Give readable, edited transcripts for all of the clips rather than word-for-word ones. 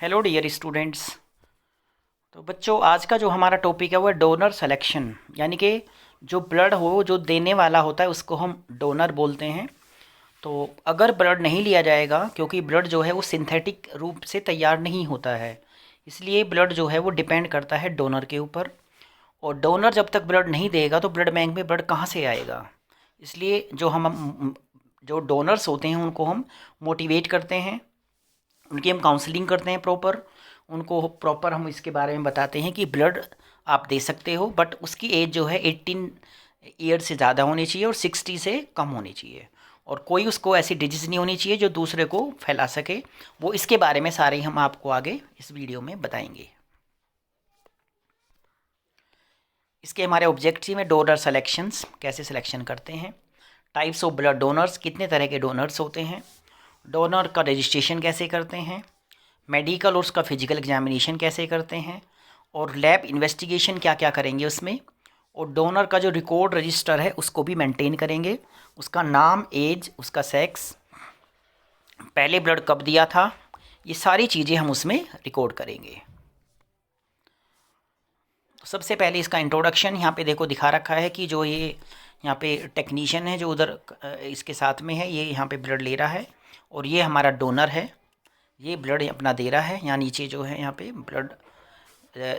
Hello dear students. तो बच्चों, आज का जो हमारा टॉपिक है वो है डोनर सिलेक्शन। यानी कि जो ब्लड हो, जो देने वाला होता है उसको हम डोनर बोलते हैं। तो अगर ब्लड नहीं लिया जाएगा, क्योंकि ब्लड जो है वो सिंथेटिक रूप से तैयार नहीं होता है, इसलिए ब्लड जो है वो डिपेंड करता है डोनर के ऊपर। और डोनर जब तक ब्लड नहीं देगा तो ब्लड बैंक में ब्लड कहाँ से आएगा। इसलिए जो डोनर्स होते हैं उनको हम मोटिवेट करते हैं, उनकी हम काउंसलिंग करते हैं प्रॉपर। उनको प्रॉपर हम इसके बारे में बताते हैं कि ब्लड आप दे सकते हो, बट उसकी एज जो है 18 ईयर से ज़्यादा होनी चाहिए और 60 से कम होनी चाहिए। और कोई उसको ऐसी डिजीज़ नहीं होनी चाहिए जो दूसरे को फैला सके। वो इसके बारे में सारे हम आपको आगे इस वीडियो में बताएंगे। इसके हमारे ऑब्जेक्टिव में डोनर सेलेक्शंस, कैसे सिलेक्शन करते हैं, टाइप्स ऑफ ब्लड डोनर्स, कितने तरह के डोनर्स होते हैं, डोनर का रजिस्ट्रेशन कैसे करते हैं, मेडिकल और उसका फिजिकल एग्जामिनेशन कैसे करते हैं, और लैब इन्वेस्टिगेशन क्या क्या करेंगे उसमें, और डोनर का जो रिकॉर्ड रजिस्टर है उसको भी मेंटेन करेंगे। उसका नाम, एज, उसका सेक्स, पहले ब्लड कब दिया था, ये सारी चीज़ें हम उसमें रिकॉर्ड करेंगे। तो सबसे पहले इसका इंट्रोडक्शन यहाँ पे देखो दिखा रखा है कि जो ये यहाँ पे टेक्नीशियन है जो उधर इसके साथ में है, ये यहाँ पे ब्लड ले रहा है और ये हमारा डोनर है, ये ब्लड अपना दे रहा है। यहाँ नीचे जो है यहाँ पे ब्लड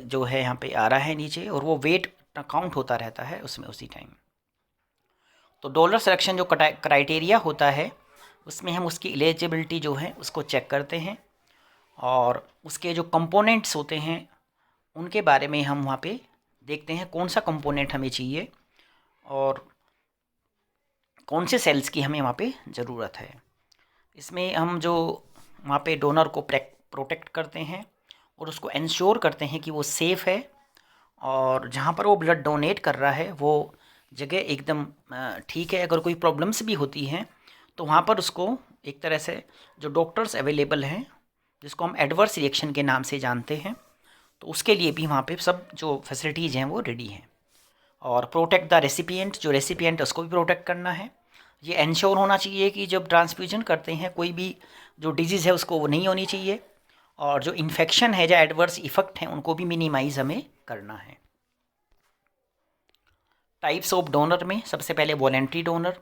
जो है यहाँ पे आ रहा है नीचे, और वो वेट काउंट होता रहता है उसमें उसी टाइम। तो डोनर सिलेक्शन जो क्राइटेरिया होता है उसमें हम उसकी एलिजिबिलिटी जो है उसको चेक करते हैं, और उसके जो कंपोनेंट्स होते हैं उनके बारे में हम वहाँ पे देखते हैं कौन सा कंपोनेंट हमें चाहिए और कौन से सेल्स की हमें वहाँ पे ज़रूरत है। इसमें हम जो वहाँ पे डोनर को प्रोटेक्ट करते हैं और उसको इंश्योर करते हैं कि वो सेफ़ है, और जहाँ पर वो ब्लड डोनेट कर रहा है वो जगह एकदम ठीक है। अगर कोई प्रॉब्लम्स भी होती हैं तो वहाँ पर उसको एक तरह से जो डॉक्टर्स अवेलेबल हैं, जिसको हम एडवर्स रिएक्शन के नाम से जानते हैं, तो उसके लिए भी वहाँ पे सब जो फैसिलिटीज़ हैं वो रेडी हैं। और प्रोटेक्ट द रेसिपिएंट, जो रेसिपिएंट है उसको भी प्रोटेक्ट करना है। ये इंश्योर होना चाहिए कि जब ट्रांसफ्यूजन करते हैं कोई भी जो डिजीज़ है उसको वो नहीं होनी चाहिए, और जो इन्फेक्शन है, जो एडवर्स इफ़ेक्ट हैं, उनको भी मिनिमाइज़ हमें करना है। टाइप्स ऑफ डोनर में सबसे पहले वॉलेंट्री डोनर।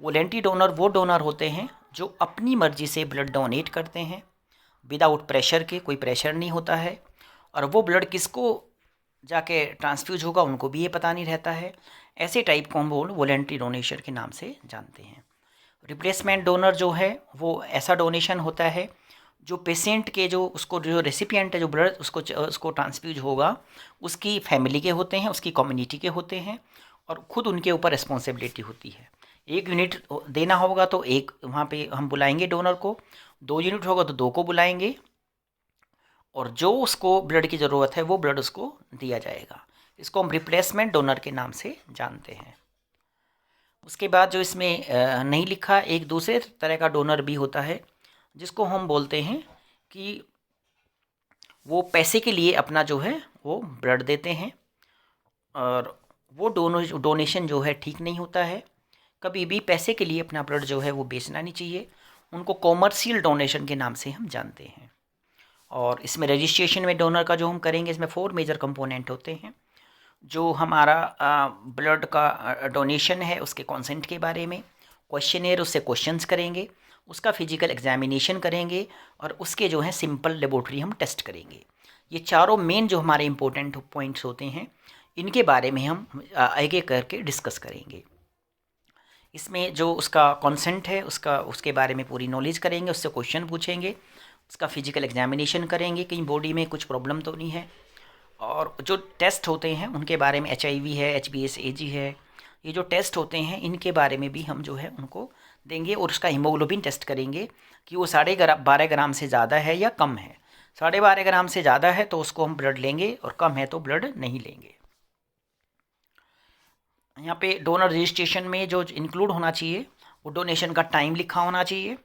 वॉलेंट्री डोनर वो डोनर होते हैं जो अपनी मर्जी से ब्लड डोनेट करते हैं विदाउट प्रेशर के, कोई प्रेशर नहीं होता है, और वो ब्लड किसको जाके ट्रांसफ्यूज होगा उनको भी ये पता नहीं रहता है। ऐसे टाइप को हम वॉलेंट्री डोनेशन के नाम से जानते हैं। रिप्लेसमेंट डोनर जो है वो ऐसा डोनेशन होता है जो पेशेंट के जो उसको जो रेसिपिएंट है जो ब्लड उसको ट्रांसफ्यूज होगा उसकी फैमिली के होते हैं, उसकी कम्युनिटी के होते हैं, और ख़ुद उनके ऊपर रिस्पॉन्सिबिलिटी होती है। 1 यूनिट देना होगा तो एक वहाँ पे हम बुलाएंगे डोनर को, 2 यूनिट होगा तो 2 को बुलाएंगे, और जो उसको ब्लड की ज़रूरत है वो ब्लड उसको दिया जाएगा। इसको हम रिप्लेसमेंट डोनर के नाम से जानते हैं। उसके बाद जो इसमें नहीं लिखा, एक दूसरे तरह का डोनर भी होता है जिसको हम बोलते हैं कि वो पैसे के लिए अपना जो है वो ब्लड देते हैं, और वो डोनेशन जो है ठीक नहीं होता है। कभी भी पैसे के लिए अपना ब्लड जो है वो बेचना नहीं चाहिए। उनको कॉमर्शियल डोनेशन के नाम से हम जानते हैं। और इसमें रजिस्ट्रेशन में डोनर का जो हम करेंगे, इसमें 4 मेजर कंपोनेंट होते हैं। जो हमारा ब्लड का डोनेशन है उसके कंसेंट के बारे में क्वेश्चनेयर, उससे क्वेश्चंस करेंगे, उसका फिजिकल एग्जामिनेशन करेंगे, और उसके जो है सिंपल लेबोरेटरी हम टेस्ट करेंगे। ये चारों मेन जो हमारे इंपॉर्टेंट पॉइंट्स होते हैं इनके बारे में हम आगे करके डिस्कस करेंगे। इसमें जो उसका कंसेंट है उसके बारे में पूरी नॉलेज करेंगे, उससे क्वेश्चन पूछेंगे, उसका फिजिकल एग्जामिनेशन करेंगे कहीं बॉडी में कुछ प्रॉब्लम तो नहीं है, और जो टेस्ट होते हैं उनके बारे में HIV है, HbAg है, ये जो टेस्ट होते हैं इनके बारे में भी हम जो है उनको देंगे। और उसका हीमोग्लोबिन टेस्ट करेंगे कि वो 12.5 ग्राम से ज़्यादा है या कम है। 12.5 ग्राम से ज़्यादा है तो उसको हम ब्लड लेंगे, और कम है तो ब्लड नहीं लेंगे। यहाँ पे डोनर रजिस्ट्रेशन में जो इंक्लूड होना चाहिए वो डोनेशन का टाइम लिखा होना चाहिए,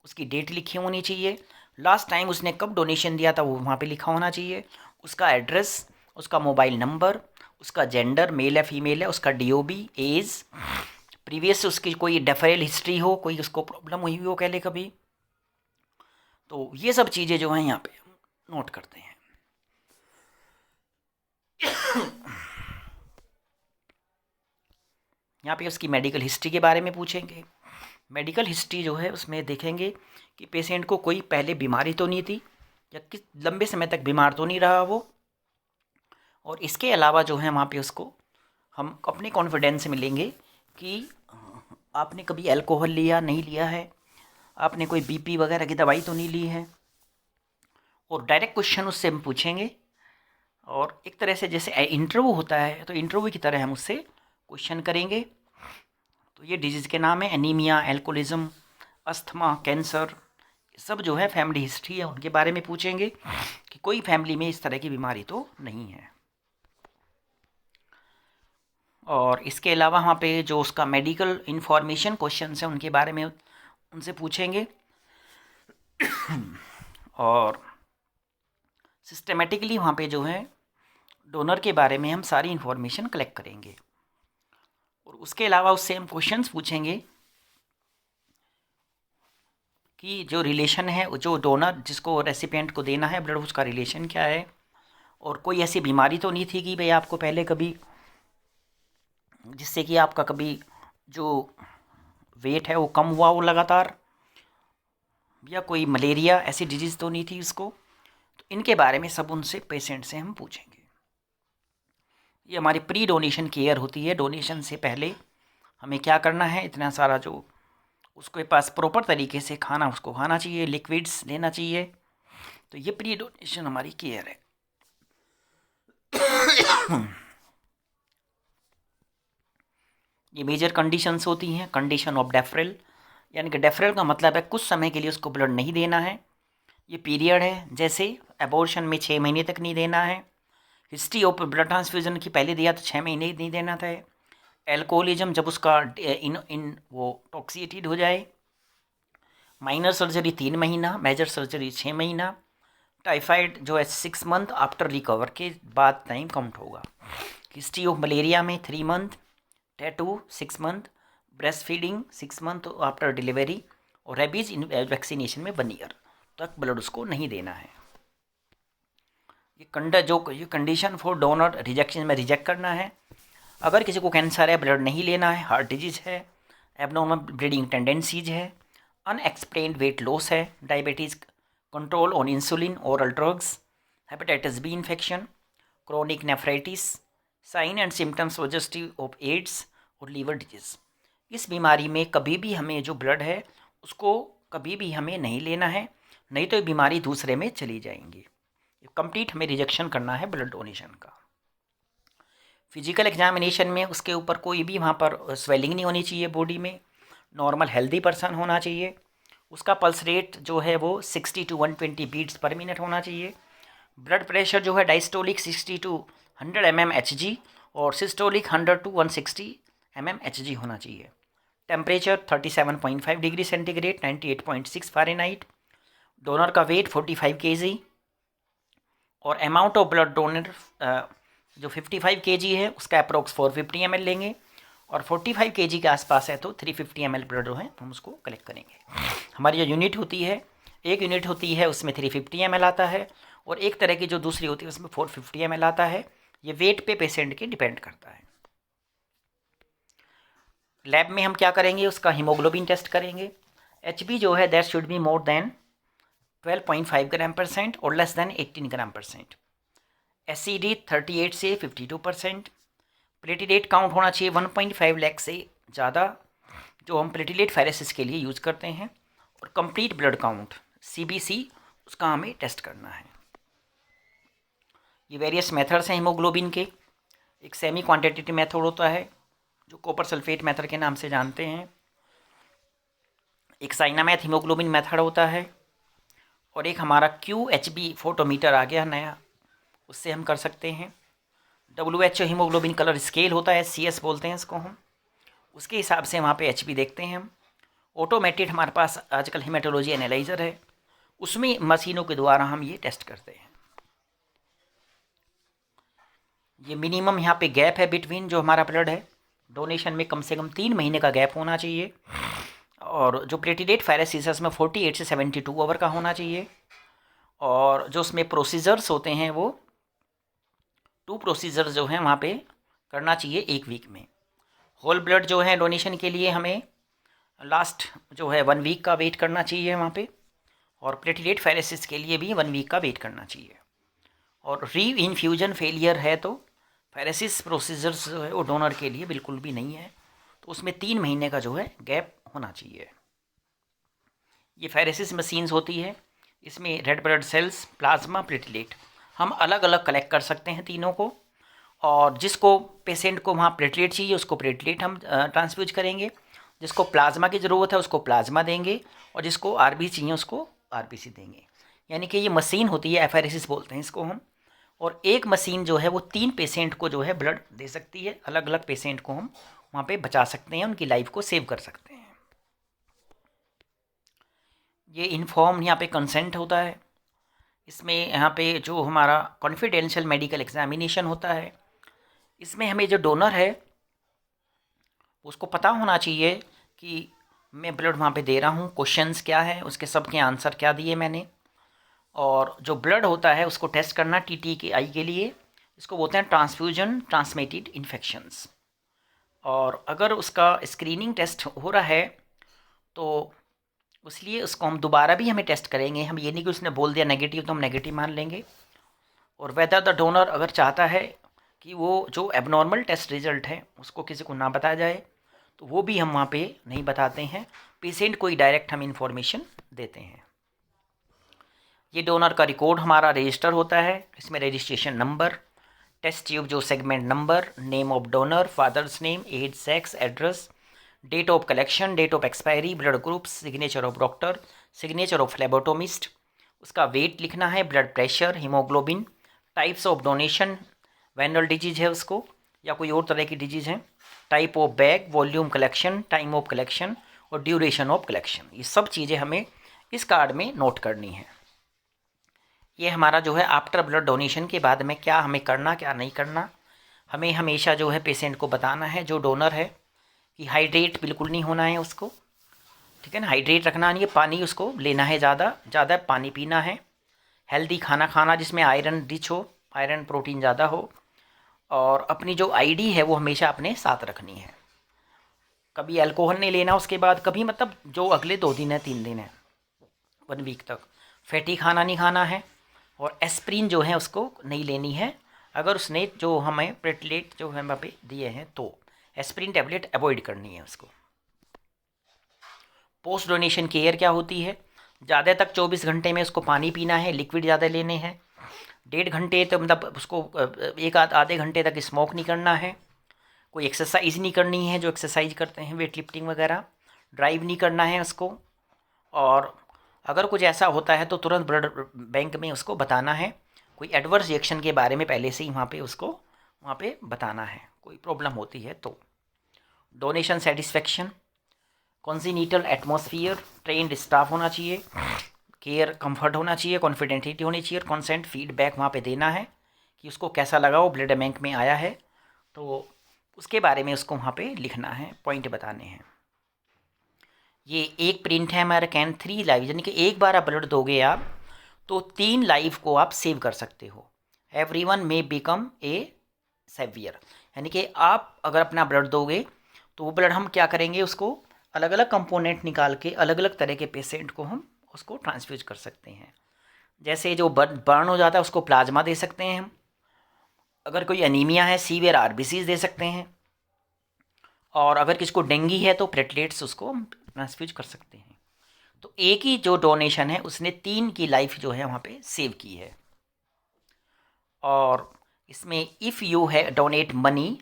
उसकी डेट लिखी होनी चाहिए, लास्ट टाइम उसने कब डोनेशन दिया था वो वहाँ पे लिखा होना चाहिए, उसका एड्रेस, उसका मोबाइल नंबर, उसका जेंडर मेल है फीमेल है, उसका DOB, एज, प्रीवियस उसकी कोई डेफरेल हिस्ट्री हो, कोई उसको प्रॉब्लम हुई हो पहले कभी। तो ये सब चीज़ें जो हैं यहाँ पे नोट करते हैं। यहाँ पे उसकी मेडिकल हिस्ट्री के बारे में पूछेंगे। मेडिकल हिस्ट्री जो है उसमें देखेंगे कि पेशेंट को कोई पहले बीमारी तो नहीं थी या किस लंबे समय तक बीमार तो नहीं रहा वो। और इसके अलावा जो है वहाँ पे उसको हम अपने कॉन्फिडेंस में लेंगे कि आपने कभी अल्कोहल लिया नहीं लिया है, आपने कोई बीपी वगैरह की दवाई तो नहीं ली है। और डायरेक्ट क्वेश्चन उससे हम पूछेंगे और एक तरह से जैसे इंटरव्यू होता है तो इंटरव्यू की तरह हम उससे क्वेश्चन करेंगे। तो ये डिजीज़ के नाम है एनीमिया, एल्कोहलिज्म, अस्थमा, कैंसर, सब जो है फैमिली हिस्ट्री है उनके बारे में पूछेंगे कि कोई फैमिली में इस तरह की बीमारी तो नहीं है। और इसके अलावा वहाँ पे जो उसका मेडिकल इंफॉर्मेशन क्वेश्चन है उनके बारे में उनसे पूछेंगे और सिस्टमेटिकली वहाँ पे जो है डोनर के बारे में हम सारी इन्फॉर्मेशन कलेक्ट करेंगे। और उसके अलावा उससे हम क्वेश्चंस पूछेंगे कि जो रिलेशन है, जो डोनर जिसको रेसिपिएंट को देना है ब्लड, उसका रिलेशन क्या है, और कोई ऐसी बीमारी तो नहीं थी कि भाई आपको पहले कभी जिससे कि आपका कभी जो वेट है वो कम हुआ हो लगातार, या कोई मलेरिया ऐसी डिजीज़ तो नहीं थी उसको। तो इनके बारे में सब उनसे पेशेंट से हम पूछेंगे। ये हमारी प्री डोनेशन केयर होती है। डोनेशन से पहले हमें क्या करना है, इतना सारा जो उसके पास प्रॉपर तरीके से खाना उसको खाना चाहिए, लिक्विड्स लेना चाहिए। तो ये प्री डोनेशन हमारी केयर है। ये मेजर कंडीशंस होती हैं। कंडीशन ऑफ डेफरल, यानी कि डेफरल का मतलब है कुछ समय के लिए उसको ब्लड नहीं देना है। ये पीरियड है, जैसे एबॉर्शन में 6 महीने तक नहीं देना है। हिस्ट्री ऑफ ब्लड ट्रांसफ्यूजन की पहले दिया तो 6 महीने नहीं देना था। एल्कोहलिज्म जब उसका इन वो टॉक्सिएटेड हो जाए। माइनर सर्जरी 3 महीना, मेजर सर्जरी 6 महीना। टाइफाइड जो है 6 मंथ आफ्टर रिकवर के बाद टाइम काउंट होगा। हिस्ट्री ऑफ मलेरिया में 3 month, tattoo 6 month, breast feeding 6 month after delivery, और रेबीज वैक्सीनेशन में 1 ईयर तक ब्लड उसको नहीं देना है। ये कंडीशन फॉर डोनर रिजेक्शन में रिजेक्ट करना है। अगर किसी को कैंसर है, ब्लड नहीं लेना है, हार्ट डिजीज़ है, एबनॉर्मल ब्लीडिंग टेंडेंसीज है, अनएक्सप्लेन्ड वेट लॉस है, diabetes, control on insulin, oral drugs, hepatitis B infection, chronic nephritis, sign and symptoms positive of AIDS और लीवर डिजीज़। इस बीमारी में कभी भी हमें जो ब्लड है उसको कभी भी हमें नहीं लेना है, नहीं तो ये बीमारी दूसरे में चली जाएंगी। कंप्लीट हमें रिजेक्शन करना है ब्लड डोनेशन का। फिजिकल एग्जामिनेशन में उसके ऊपर कोई भी वहाँ पर स्वेलिंग नहीं होनी चाहिए बॉडी में। नॉर्मल हेल्दी पर्सन होना चाहिए। उसका पल्स रेट जो है वो 60 to 120 बीट्स पर मिनट होना चाहिए। ब्लड प्रेशर जो है डायस्टोलिक 60 to 100 mmHg और सिस्टोलिक 100 to 160 mmHg होना चाहिए। Temperature 37.5 degree centigrade, 98.6 Fahrenheit. Donor का वेट 45 kg और अमाउंट ऑफ ब्लड डोनर जो 55 kg है उसका अप्रोक्स 450 ml लेंगे, और 45 kg के आसपास है तो 350 ml ब्लड जो है हम उसको कलेक्ट करेंगे। हमारी जो यूनिट होती है, एक यूनिट होती है उसमें 350 ml आता है, और एक तरह की जो दूसरी होती है उसमें 450 ml आता है। ये वेट पे पेशेंट के डिपेंड करता है। लैब में हम क्या करेंगे, उसका हीमोग्लोबिन टेस्ट करेंगे। HB जो है that should be more than 12.5 ग्राम% और लेस देन 18 ग्राम%। एसिडी 38 से 52%। प्लेटिलेट काउंट होना चाहिए 1.5 लाख से ज़्यादा, जो हम प्लेटिलेट फेरेसिस के लिए यूज़ करते हैं। और कंप्लीट ब्लड काउंट CBC उसका हमें टेस्ट करना है। ये वेरियस मेथड्स हैं हीमोग्लोबिन के। एक सेमी क्वांटिटेटिव मेथड होता है जो कॉपर सल्फेट मेथड के नाम से जानते हैं। एक साइनामैथ हीमोग्लोबिन मेथड होता है, और एक हमारा QHB फोटोमीटर आ गया नया, उससे हम कर सकते हैं। WHO हीमोग्लोबिन कलर स्केल होता है, CS बोलते हैं इसको हम, उसके हिसाब से वहाँ पे HB देखते हैं हम। ऑटोमेटेड हमारे पास आजकल हेमेटोलॉजी एनालाइज़र है, उसमें मशीनों के द्वारा हम ये टेस्ट करते हैं। ये मिनिमम यहाँ पे गैप है बिटवीन जो हमारा ब्लड है डोनेशन में, कम से कम 3 महीने का गैप होना चाहिए। और जो प्लेटिलेट फेरेसिस में 48 से 72 आवर का होना चाहिए। और जो उसमें प्रोसीजर्स होते हैं वो 2 प्रोसीजर जो हैं वहाँ पे करना चाहिए 1 वीक में। होल ब्लड जो है डोनेशन के लिए हमें लास्ट जो है 1 वीक का वेट करना चाहिए वहाँ पे, और प्लेटलेट फेरेसिस के लिए भी 1 वीक का वेट करना चाहिए। और री इन्फ्यूजन फेलियर है तो फेरेसिस प्रोसीजर्स जो है वो डोनर के लिए बिल्कुल भी नहीं है, तो उसमें 3 महीने का जो है गैप होना चाहिए। ये फेरेसिस मशीन्स होती है, इसमें red blood cells, plasma, platelet हम अलग अलग कलेक्ट कर सकते हैं तीनों को, और जिसको पेशेंट को वहाँ प्लेटलेट चाहिए उसको प्लेटलेट हम ट्रांसफ्यूज करेंगे, जिसको प्लाज्मा की ज़रूरत है उसको प्लाज्मा देंगे, और जिसको आरबीसी चाहिए उसको आरबीसी देंगे। यानी कि ये मशीन होती है, एफेरेसिस बोलते हैं इसको हम। और एक मशीन जो है वो 3 पेशेंट को जो है ब्लड दे सकती है, अलग अलग पेशेंट को हम वहाँ पे बचा सकते हैं, उनकी लाइफ को सेव कर सकते हैं। ये इन्फॉर्म यहाँ पे कंसेंट होता है। इसमें यहाँ पे जो हमारा कॉन्फिडेंशियल मेडिकल एग्जामिनेशन होता है, इसमें हमें जो डोनर है उसको पता होना चाहिए कि मैं ब्लड वहाँ पे दे रहा हूँ, क्वेश्चंस क्या है, उसके सब के आंसर क्या दिए मैंने, और जो ब्लड होता है उसको टेस्ट करना TTI के लिए, इसको बोलते हैं ट्रांसफ्यूजन ट्रांसमिटेड इन्फेक्शंस। और अगर उसका स्क्रीनिंग टेस्ट हो रहा है तो इसलिए उसको हम दोबारा भी हमें टेस्ट करेंगे। हम ये नहीं कि उसने बोल दिया नेगेटिव तो हम नेगेटिव मान लेंगे। और वेदर द डोनर अगर चाहता है कि वो जो एबनॉर्मल टेस्ट रिजल्ट है उसको किसी को ना बताया जाए तो वो भी हम वहाँ पे नहीं बताते हैं, पेशेंट को ही डायरेक्ट हम इंफॉर्मेशन देते हैं। ये डोनर का रिकॉर्ड हमारा रजिस्टर होता है, इसमें रजिस्ट्रेशन नंबर, टेस्ट ट्यूब जो segment number, name of donor, father's name, age, sex, address, date of collection, date of expiry, blood group, signature of doctor, signature of phlebotomist, उसका weight लिखना है, blood pressure, haemoglobin, types of donation, venereal disease है उसको या कोई और तरह की डिजीज है, type of bag, volume collection, time of collection और ड्यूरेशन ऑफ कलेक्शन। ये सब चीज़ें हमें इस कार्ड में नोट करनी है। ये हमारा जो है आफ्टर ब्लड डोनेशन के बाद में क्या हमें करना क्या नहीं करना, हमें हमेशा जो है पेशेंट को बताना है जो डोनर है कि हाइड्रेट बिल्कुल नहीं होना है उसको, ठीक है ना, हाइड्रेट रखना नहीं है, पानी उसको लेना है, ज़्यादा पानी पीना है, हेल्दी खाना खाना जिसमें आयरन रिच हो, आयरन प्रोटीन ज़्यादा हो, और अपनी जो आईडी है वो हमेशा अपने साथ रखनी है। कभी अल्कोहल नहीं लेना उसके बाद, कभी मतलब जो अगले 2 दिन है 3 दिन है 1 वीक तक फैटी खाना नहीं खाना है, और एस्प्रिन जो है उसको नहीं लेनी है। अगर उसने जो हमें प्लेटलेट जो है वहाँ पे दिए हैं तो एस्प्रिन टैबलेट अवॉइड करनी है उसको। पोस्ट डोनेशन केयर क्या होती है, ज़्यादा तक 24 घंटे में उसको पानी पीना है, लिक्विड ज़्यादा लेने हैं, 1.5 घंटे तो मतलब उसको एक आधे घंटे तक स्मोक नहीं करना है, कोई एक्सरसाइज नहीं करनी है जो एक्सरसाइज करते हैं वेट लिफ्टिंग वगैरह, ड्राइव नहीं करना है उसको, और अगर कुछ ऐसा होता है तो तुरंत ब्लड बैंक में उसको बताना है, कोई एडवर्स रिएक्शन के बारे में पहले से ही वहाँ पे उसको वहाँ पे बताना है कोई प्रॉब्लम होती है तो। Donation satisfaction, congenital atmosphere, trained staff होना चाहिए, केयर कंफर्ट होना चाहिए, कॉन्फिडेंटिटी होनी चाहिए, कंसेंट फीडबैक वहाँ पे देना है कि उसको कैसा लगा वो ब्लड बैंक में आया है तो उसके बारे में उसको वहाँ पे लिखना है, पॉइंट बताने हैं। ये एक प्रिंट है हमारा कैन 3 लाइव, यानी कि एक बार आप ब्लड दोगे आप तो 3 लाइफ को आप सेव कर सकते हो। Everyone may become a saviour, यानी कि आप अगर अपना ब्लड दोगे तो वो ब्लड हम क्या करेंगे, उसको अलग अलग कंपोनेंट निकाल के अलग अलग तरह के पेशेंट को हम उसको ट्रांसफ्यूज कर सकते हैं। जैसे जो बर्न हो जाता है उसको प्लाज्मा दे सकते हैं हम, अगर कोई एनीमिया है सीवियर आरबीसीज दे सकते हैं, और अगर किसी को डेंगी है तो प्लेटलेट्स उसको ट्रांसफ्यूज कर सकते हैं। तो एक ही जो डोनेशन है उसने 3 की लाइफ जो है वहाँ पे सेव की है। और इसमें इफ़ यू है donate money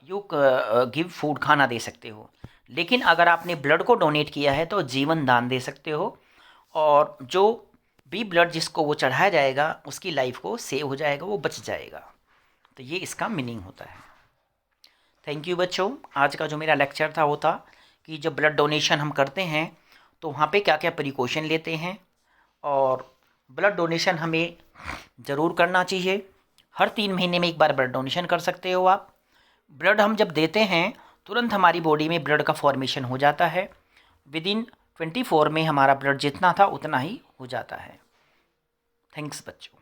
you give food, खाना दे सकते हो, लेकिन अगर आपने ब्लड को डोनेट किया है तो जीवन दान दे सकते हो, और जो भी ब्लड जिसको वो चढ़ाया जाएगा उसकी लाइफ को सेव हो जाएगा, वो बच जाएगा। तो ये इसका मीनिंग होता है। थैंक यू बच्चों। आज का जो मेरा लेक्चर था वो था कि जब ब्लड डोनेशन हम करते हैं तो वहाँ पे क्या क्या प्रिकॉशन लेते हैं, और ब्लड डोनेशन हमें ज़रूर करना चाहिए। हर 3 महीने में एक बार ब्लड डोनेशन कर सकते हो आप। ब्लड हम जब देते हैं तुरंत हमारी बॉडी में ब्लड का फॉर्मेशन हो जाता है, विदिन 24 में हमारा ब्लड जितना था उतना ही हो जाता है। थैंक्स बच्चों।